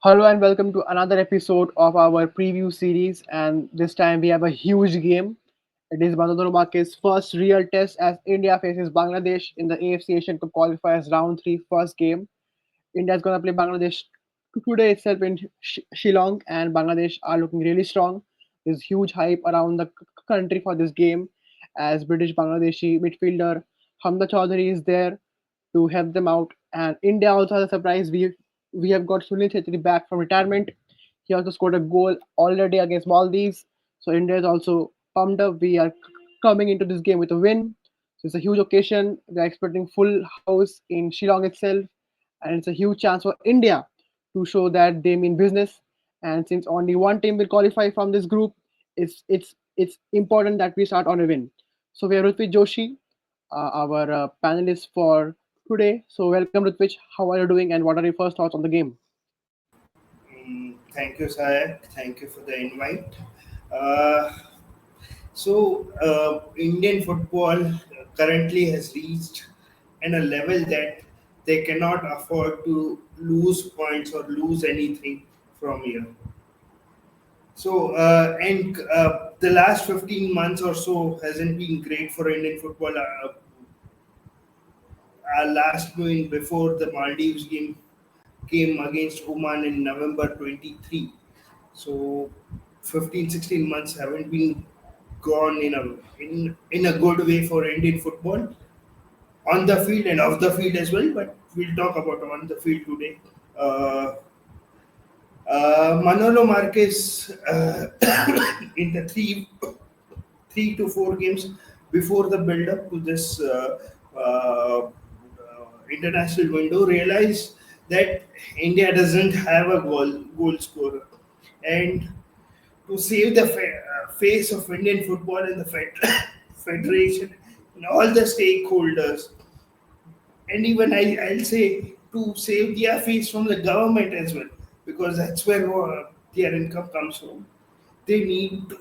Hello and welcome to another episode of our preview series. And this time we have a huge game. It is Bandar Marquez's first real test as India faces Bangladesh in the AFC Asian Cup qualifiers round 3 first game. India is going to play Bangladesh today itself in Shillong, and Bangladesh are looking really strong. There's huge hype around the country for this game as British Bangladeshi midfielder Hamza Chaudhary is there to help them out. And India also has a surprise. We have got Sunil Chhetri back from retirement. He also scored a goal already against Maldives. So India is also pumped up. We are coming into this game with a win. So it's a huge occasion. We are expecting full house in Shillong itself, and it's a huge chance for India to show that they mean business. And since only one team will qualify from this group, it's important that we start on a win. So we are Rutvik Joshi, our panelist for today. So welcome, Rutvik. How are you doing, and what are your first thoughts on the game? Thank you, Sayak. Thank you for the invite. Uh, Indian football currently has reached in a level that they cannot afford to lose points or lose anything from here. And the last 15 months or so hasn't been great for Indian football. Our last win before the Maldives game came against Oman in November 23. So 15, 16 months haven't been gone in a good way for Indian football on the field and off the field as well. But we'll talk about on the field today. Uh, Manolo Marquez in the three to four games before the build up to this international window realized that India doesn't have a goal scorer, and to save the face of Indian football and the federation and all the stakeholders, and even I'll say to save their face from the government as well, because that's where their income comes from. They need to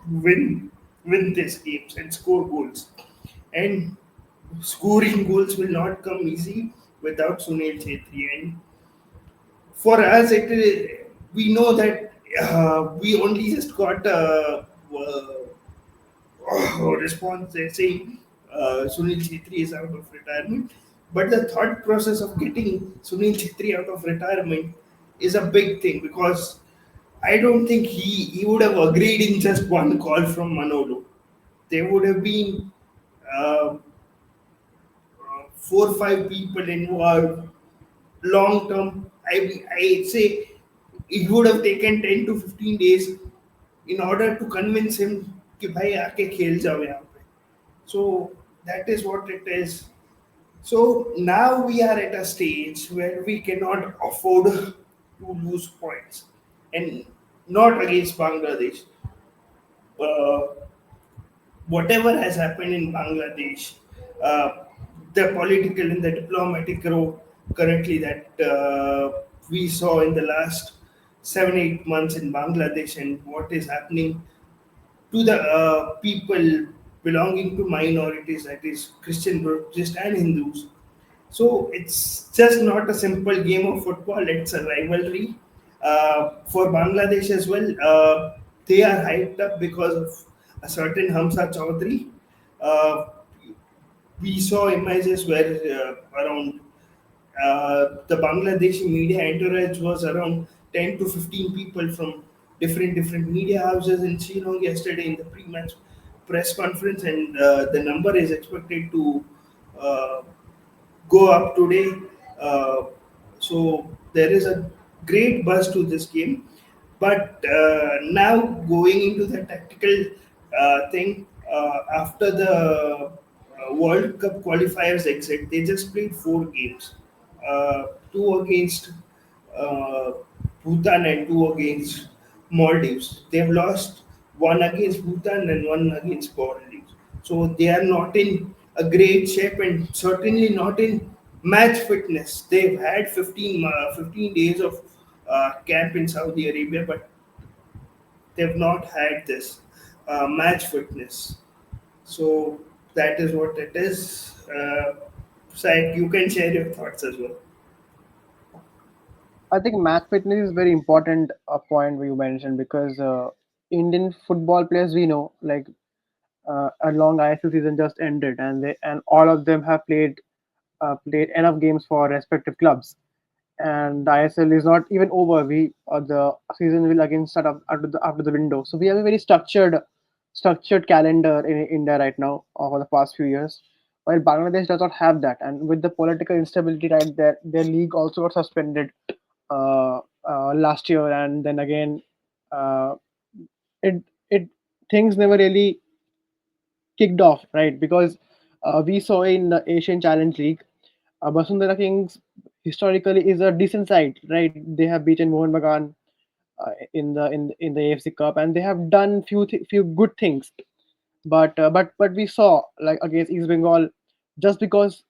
win these games and score goals, and scoring goals will not come easy without Sunil Chhetri. And for us, we know that we only just got response saying Sunil Chhetri is out of retirement. But the thought process of getting Sunil Chhetri out of retirement is a big thing, because I don't think he would have agreed in just one call from Manolo. There would have been uh, four or five people involved long term. I say it would have taken 10 to 15 days in order to convince him कि भाई आके खेल जाओ यहाँ पे. So that is what it is. So now we are at a stage where we cannot afford to lose points, and not against Bangladesh. Uh, Whatever has happened in Bangladesh, the political and the diplomatic row currently that we saw in the last 7 8 months in Bangladesh, and what is happening to the people belonging to minorities, that is Christian, Buddhist, and Hindus. So it's just not a simple game of football, it's a rivalry. For Bangladesh as well, they are hyped up because of a certain Hamza Chaudhry. Uh, we saw images where around the Bangladeshi media entourage was around 10 to 15 people from different media houses in Shillong yesterday in the pre-match press conference, and the number is expected to uh, go up today. Uh, so there is a great buzz to this game. But now going into the tactical thing, after the World Cup qualifiers exit, they just played four games, two against uh, Bhutan and two against Maldives. They've lost one against Bhutan and one against Maldives. So they are not in a great shape, and certainly not in match fitness. They've had 15 days of camp in Saudi Arabia, but they've not had this match fitness. So that is what it is. Saik, you can share your thoughts as well. I think match fitness is very important point where you mentioned because Indian football players we know like a long ISL season just ended and all of them have played enough games for respective clubs and the ISL is not even over. The season will again start up after the window. So we have a very structured calendar in India right now for the past few years. While Bangladesh does not have that, and with the political instability right there, their league also got suspended last year, and then again, uh, it things never really kicked off, right? Because we saw in the Asian Challenge League, Basundhara Kings historically is a decent side, right? They have beaten Mohun Bagan in the AFC Cup, and they have done few good things. But we saw like against East Bengal, just because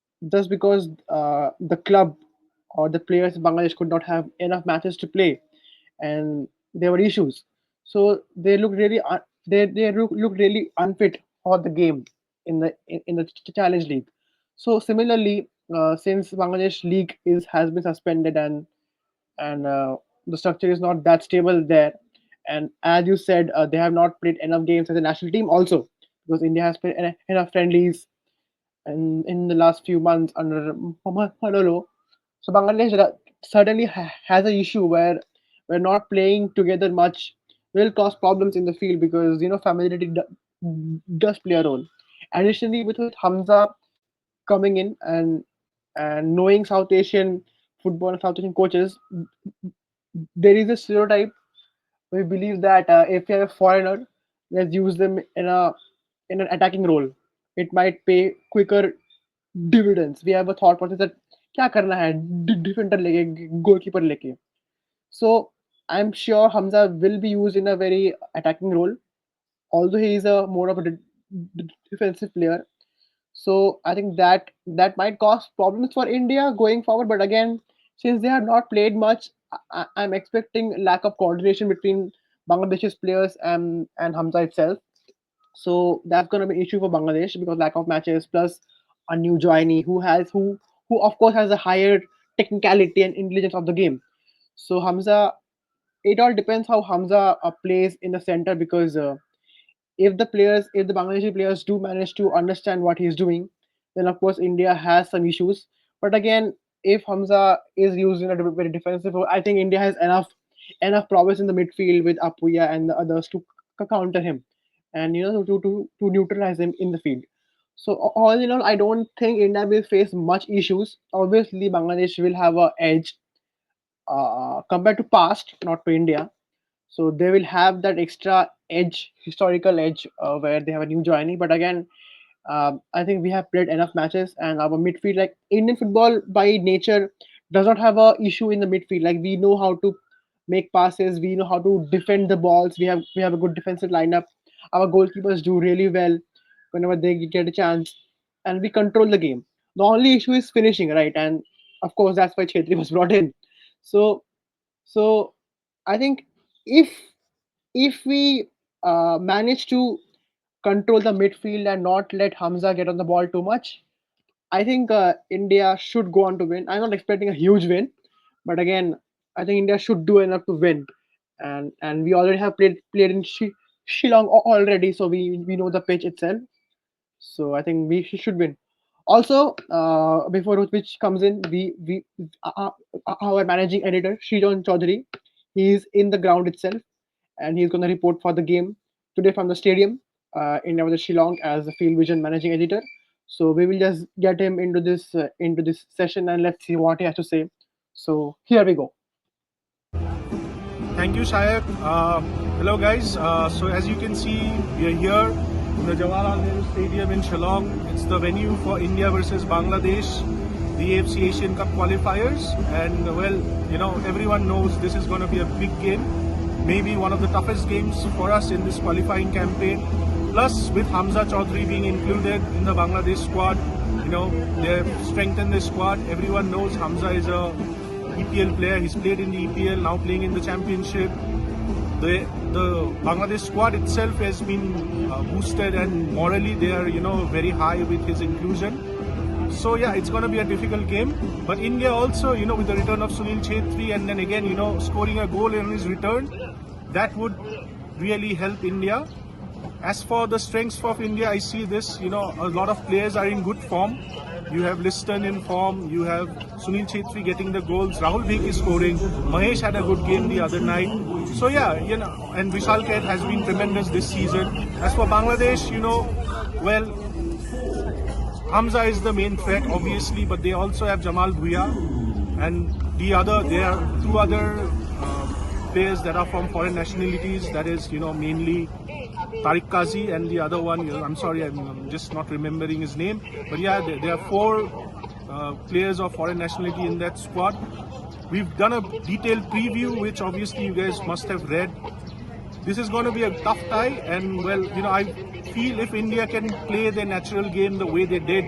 the club or the players in Bangladesh could not have enough matches to play, and there were issues. So they looked really looked really unfit for the game in the Challenge League. So similarly, since Bangladesh league is has been suspended and the structure is not that stable there, and as you said, they have not played enough games as a national team also because India has played enough friendlies in the last few months under Mohamed Manolo. So Bangladesh certainly has an issue where we're not playing together much will cause problems in the field because familiarity does play a role. Additionally, with Hamza coming in and knowing South Asian football and South Asian coaches, there is a stereotype. We believe that if you have a foreigner, let's use them in an attacking role. It might pay quicker dividends. We have a thought process that क्या करना है defender लेके goalkeeper लेके. So I'm sure Hamza will be used in a very attacking role, although he is a more of a defensive player. So I think that might cause problems for India going forward. But again, since they have not played much, I'm expecting lack of coordination between Bangladesh's players and Hamza itself. So that's gonna be an issue for Bangladesh because lack of matches plus a new joinee who of course has a higher technicality and intelligence of the game. So Hamza, it all depends how Hamza plays in the center because if the Bangladeshi players do manage to understand what he's doing, then of course India has some issues. But again, if Hamza is used in a very defensive role, I think India has enough prowess in the midfield with Apuya and the others to counter him, and to neutralize him in the field. So all in all, I don't think India will face much issues. Obviously, Bangladesh will have a edge compared to past, not to India. So they will have that extra edge, historical edge, where they have a new joining. But again, I think we have played enough matches, and our midfield, like Indian football by nature, does not have a issue in the midfield. Like we know how to make passes, we know how to defend the balls. We have a good defensive lineup. Our goalkeepers do really well whenever they get a chance, and we control the game. The only issue is finishing, right? And of course, that's why Chetri was brought in. So so I think if if we manage to control the midfield and not let Hamza get on the ball too much, I think India should go on to win. I'm not expecting a huge win, but again, I think India should do enough to win. And we already have played in Shillong already, so we know the pitch itself. So I think we should win. Also, before which comes in, we our managing editor Srijan Chaudhary, he's in the ground itself, and he's going to report for the game today from the stadium in Navada Shillong as the Field Vision managing editor. So we will just get him into this session and let's see what he has to say. So here we go. Thank you, Shayad. Hello, guys. So as you can see, we are here in the Jawaharlal Nehru Stadium in Shillong. It's the venue for India versus Bangladesh, the AFC Asian Cup qualifiers. And well, everyone knows this is going to be a big game. Maybe one of the toughest games for us in this qualifying campaign. Plus, with Hamza Chaudhary being included in the Bangladesh squad, they've strengthened the squad. Everyone knows Hamza is a EPL player. He's played in the EPL, now playing in the championship. The Bangladesh squad itself has been boosted, and morally they are very high with his inclusion. So yeah, it's going to be a difficult game. But India also, with the return of Sunil Chhetri and then again, scoring a goal in his return, that would really help India. As for the strengths of India, I see this, a lot of players are in good form. You have Liston in form, you have Sunil Chhetri getting the goals, Rahul Bheki scoring, Mahesh had a good game the other night. So yeah, and Vishal Kaid has been tremendous this season. As for Bangladesh, well, Hamza is the main threat, obviously, but they also have Jamal Bhuya, and there are two other players that are from foreign nationalities. That is, mainly Tariq Kazi and the other one. I'm sorry, I'm just not remembering his name. But yeah, there are four players of foreign nationality in that squad. We've done a detailed preview, which obviously you guys must have read. This is going to be a tough tie, and well, I feel if India can play their natural game the way they did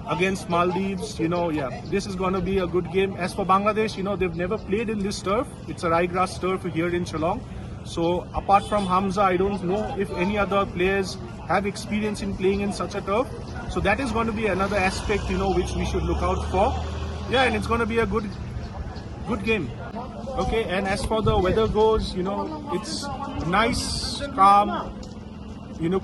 against Maldives, yeah, this is going to be a good game. As for Bangladesh, they've never played in this turf. It's a ryegrass turf here in Shillong. So apart from Hamza, I don't know if any other players have experience in playing in such a turf. So that is going to be another aspect, which we should look out for. Yeah, and it's going to be a good game. Okay, and as for the weather goes, it's nice, calm,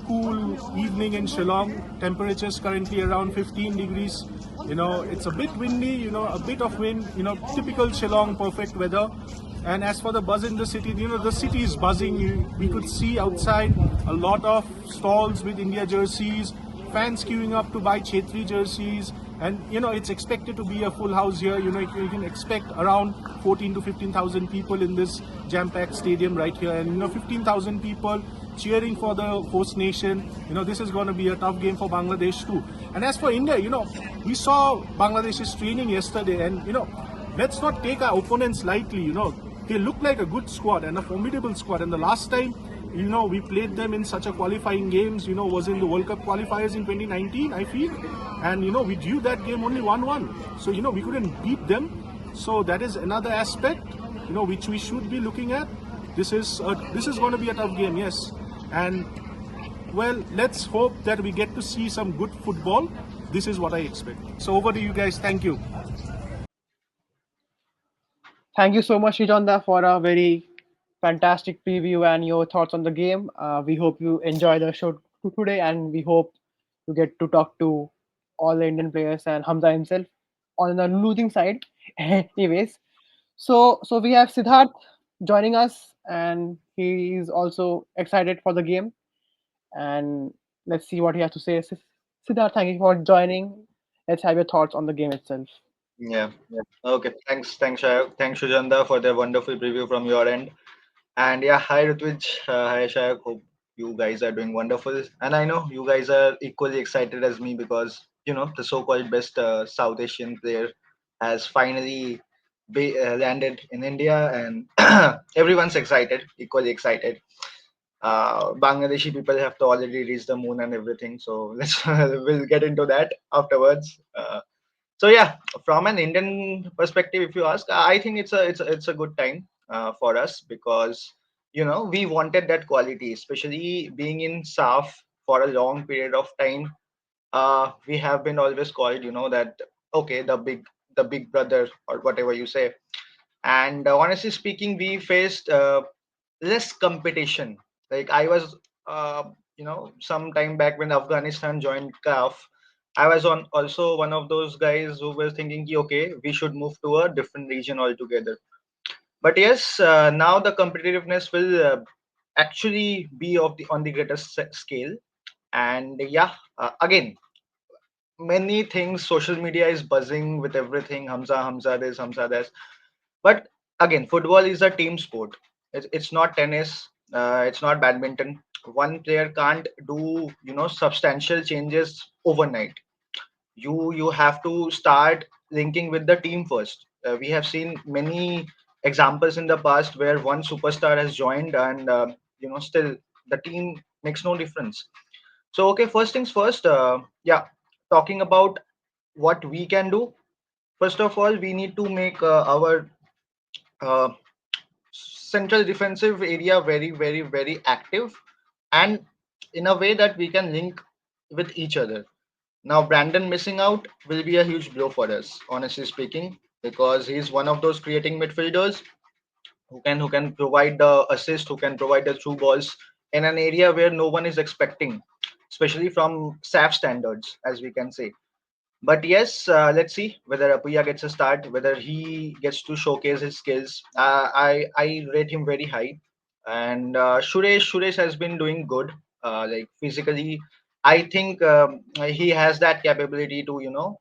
cool evening in Shillong. Temperatures currently around 15 degrees. It's a bit windy, a bit of wind, typical Shillong, perfect weather. And as for the buzz in the city, the city is buzzing. We could see outside a lot of stalls with India jerseys, fans queuing up to buy Chetri jerseys. And it's expected to be a full house here. You can expect around 14 to 15,000 people in this jam-packed stadium right here, and 15,000 people cheering for the host nation. This is going to be a tough game for Bangladesh too. And as for India, we saw Bangladesh's training yesterday, and let's not take our opponents lightly. They look like a good squad and a formidable squad. And the last time we played them in such a qualifying games, was in the World Cup qualifiers in 2019, I feel. And, we drew that game only 1-1. So, we couldn't beat them. So that is another aspect, which we should be looking at. This is going to be a tough game, yes. And, well, let's hope that we get to see some good football. This is what I expect. So over to you guys. Thank you. Thank you so much, Srichanda, for a very fantastic preview and your thoughts on the game. We hope you enjoy the show today, and we hope you get to talk to all the Indian players and Hamza himself on the losing side. Anyways, so we have Siddharth joining us, and he is also excited for the game. And let's see what he has to say. Siddharth, thank you for joining. Let's have your thoughts on the game itself. Yeah. Okay. Thanks, Shayok. Thanks, Shujanda, for the wonderful preview from your end. And yeah, hi, Ritwij. Hi, Shayok. Hope you guys are doing wonderful. And I know you guys are equally excited as me because, the so called best South Asian player has finally landed in India, and everyone's excited, equally excited. Bangladeshi people have to already reach the moon and everything. So we'll get into that afterwards. So yeah, from an Indian perspective, if you ask, I think it's a good time for us because we wanted that quality, especially being in SAF for a long period of time. We have been always called, that okay, the big brother or whatever you say. And honestly speaking, we faced less competition. Like I was, some time back when Afghanistan joined CAF, I was on also one of those guys who was thinking, "Ki, okay, we should move to a different region altogether." But yes, now the competitiveness will actually be on the greater scale. And yeah, again, many things. Social media is buzzing with everything. Hamza this, Hamza this. But again, football is a team sport. It's not tennis. It's not badminton. One player can't do substantial changes overnight. You have to start linking with the team first. We have seen many examples in the past where one superstar has joined, and still the team makes no difference. So okay, first things first. Yeah, talking about what we can do. First of all, we need to make our uh, central defensive area very, very, very active, and in a way that we can link with each other. Now, Brandon missing out will be a huge blow for us, honestly speaking, because he's one of those creating midfielders who can provide the assist, who can provide the through balls in an area where no one is expecting, especially from SAF standards, as we can say. But yes, let's see whether Apuya gets a start, whether he gets to showcase his skills. I rate him very high, and Suresh has been doing good. Like physically, I think he has that capability to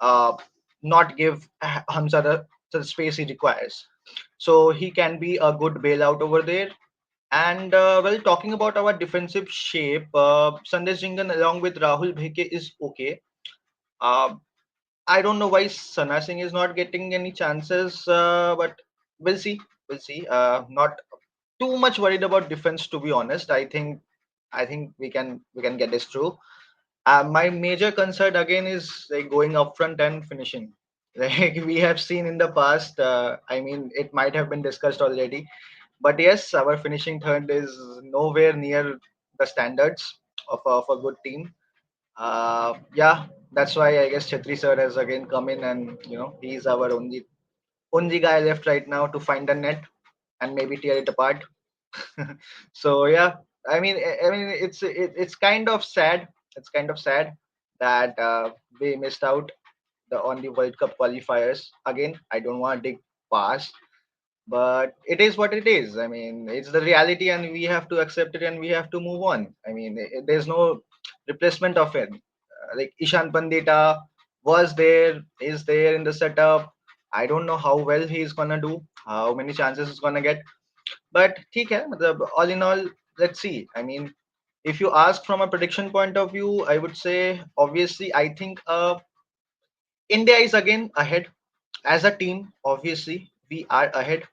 uh, not give Hamza the space he requires. So he can be a good bailout over there. And well, talking about our defensive shape, Sandesh Jingan along with Rahul Bheke is okay. Uh, I don't know why Sana Singh is not getting any chances, but we'll see. We'll see. Not too much worried about defense, to be honest. I think we can get this through. My major concern again is like going up front and finishing. Like we have seen in the past. I mean, it might have been discussed already, but yes, our finishing third is nowhere near the standards of a good team. Yeah, that's why I guess Chetri sir has again come in, and he's our only guy left right now to find the net and maybe tear it apart. So yeah, I mean it's kind of sad. It's kind of sad that we missed out on the World Cup qualifiers. Again, I don't want to dig past, but it is what it is. I mean, it's the reality, and we have to accept it, and we have to move on. I mean, there's no replacement of it. Like Ishan Pandita was there, is there in the setup. I don't know how well he's gonna do, how many chances he's gonna get, but ठीक है, मतलब, all in all, let's see. I mean, if you ask from a prediction point of view, I would say obviously I think India is again ahead as a team. Obviously, we are ahead.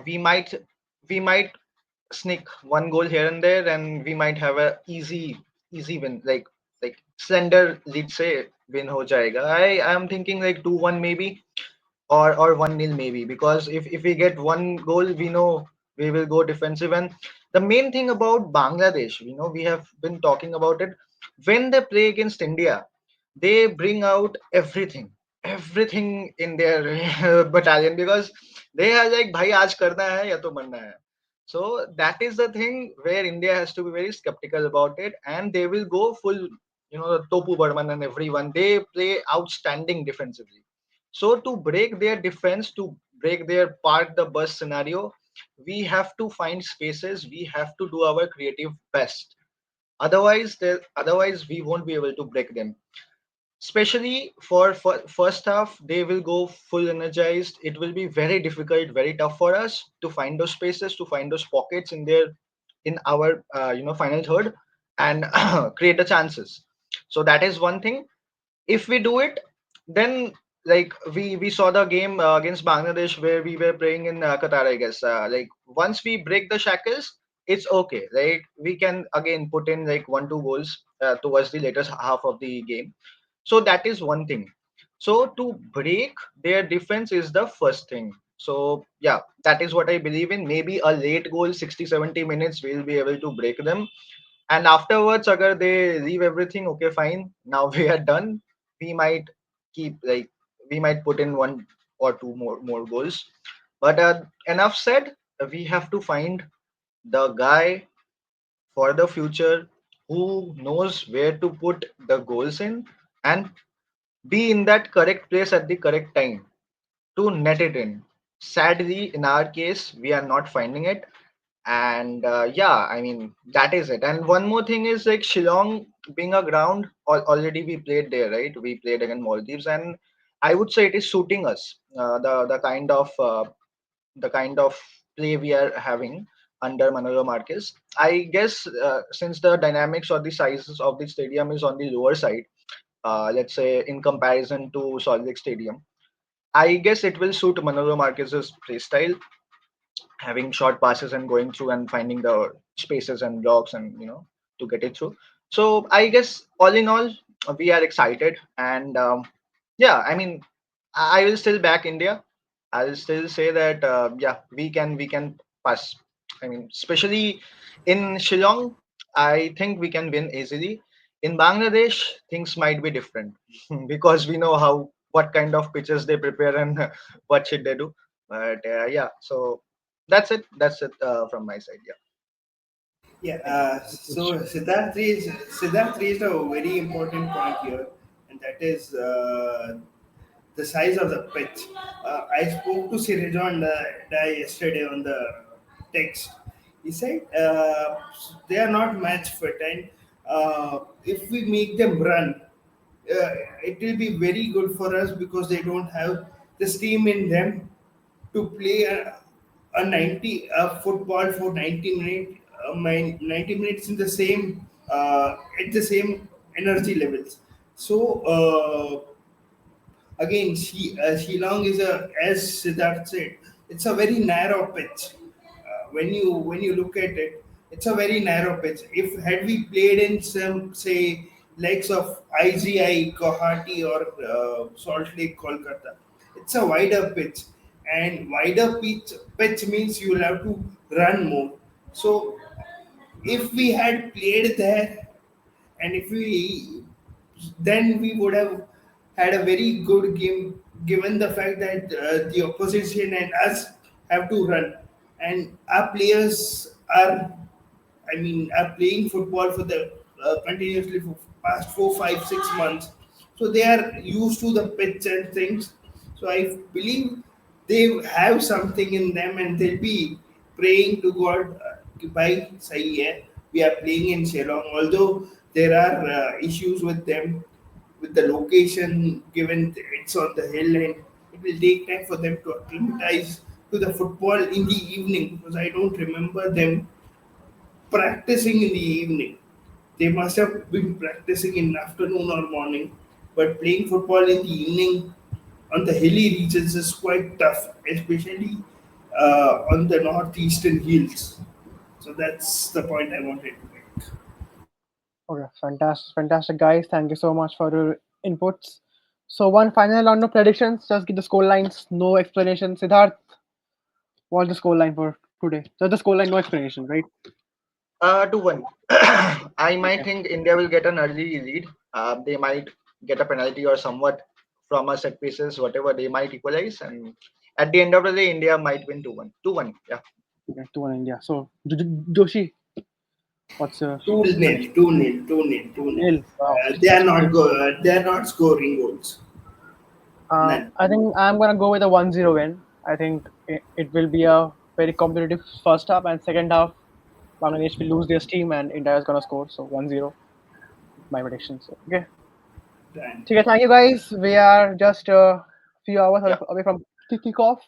We might sneak one goal here and there, and we might have a easy win, like slender lead say win ho jayega. I am thinking like 2-1 maybe, or 1-0 maybe, because if we get one goal, we know we will go defensive. And the main thing about Bangladesh, we have been talking about it, when they play against India, they bring out everything in their battalion, because they are like bhai aaj karna hai ya to marna hai. So that is the thing where India has to be very skeptical about it, and they will go full, Topu Burman and everyone, they play outstanding defensively. So to break their defense, to break their park the bus scenario, we have to find spaces, we have to do our creative best. Otherwise we won't be able to break them. Especially for first half, they will go full energized. It will be very difficult, very tough for us to find those spaces, to find those pockets in our final third, and create the chances. So that is one thing. If we do it, then like we saw the game against Bangladesh, where we were playing in Qatar, I guess. Like once we break the shackles, it's okay. Like we can again put in like 1-2 goals towards the later half of the game. So that is one thing. So to break their defense is the first thing. So yeah, that is what I believe in. Maybe a late goal, 60-70 minutes, we'll be able to break them. And afterwards, agar they leave everything, okay, fine. Now we are done. We might keep like we might put in one or two more goals. But enough said. We have to find the guy for the future who knows where to put the goals in, and be in that correct place at the correct time to net it in. Sadly, in our case, we are not finding it. And yeah, I mean, that is it. And one more thing is like Shillong being a ground, already we played there, right? We played against Maldives, and I would say it is suiting us. The kind of play we are having under Manolo Marquez. I guess since the dynamics or the sizes of the stadium is on the lower side, let's say in comparison to Salt Lake Stadium, I guess it will suit Manolo Marquez's play style, having short passes and going through and finding the spaces and blocks, and to get it through. So I guess all in all, we are excited, and yeah, I mean, I will still back India. I will still say that yeah, we can pass. I mean, especially in Shillong, I think we can win easily. In Bangladesh, things might be different because we know how what kind of pitches they prepare and what should they do. But yeah, so that's it from my side. Yeah, Yeah, thank you. so Siddharth raised a very important point here, and that is the size of the pitch. I spoke to Sirijon yesterday on the text. He said they are not match fit, and if we make them run, it will be very good for us because they don't have the steam in them to play a 90 football for 90 minutes 90 minutes in the same at the same energy levels. So again, Shillong is a, as Siddharth said, it's a very narrow pitch. When you look at it, it's a very narrow pitch. If had we played in some say legs of IGI Guwahati or Salt Lake Kolkata, it's a wider pitch, and wider pitch means you will have to run more. So if we had played there, and if we then we would have had a very good game given the fact that the opposition and us have to run, and our players are are playing football for the continuously for past 4 5 6 months, so they are used to the pitch and things. So I believe they have something in them, and they'll be praying to God. By sahi hai, we are playing in Shillong, although there are issues with them with the location given it's on the hill, and it will take time for them to acclimatize to the football in the evening, because I don't remember them practicing in the evening. They must have been practicing in afternoon or morning, but playing football in the evening on the hilly regions is quite tough, especially on the northeastern hills. So that's the point I wanted to make. Okay, fantastic, guys. Thank you so much for your inputs. So, one final round of predictions. Just give the score lines, no explanation. Siddharth, what's the score line for today? Just the score line, no explanation, right? 2-1. I might Okay. think India will get an early lead. They might get a penalty or somewhat from a set pieces, whatever they might equalize, and at the end of the day, India might win 2-1. 2-1. Yeah. Okay, 2-1 India. So, Joshi, what's your 2-0, prediction? 2-0, 2-0, 2-0. Nil. Wow, They are that's not great. they are not scoring goals. None. I think I'm gonna go with a 1-0 win. I think it will be a very competitive first half, and second half, Bangladesh will lose their steam and India is gonna score. So 1-0, my prediction. So okay. Done. Okay, thank you guys. We are just a few hours Yeah. away from kickoff,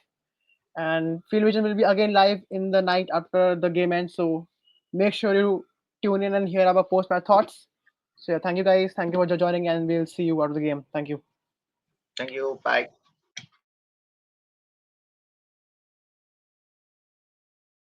and Field Vision will be again live in the night after the game ends. So make sure you tune in and hear our post match thoughts. So yeah, thank you guys. Thank you for joining, and we'll see you out of the game. Thank you. Thank you. Bye.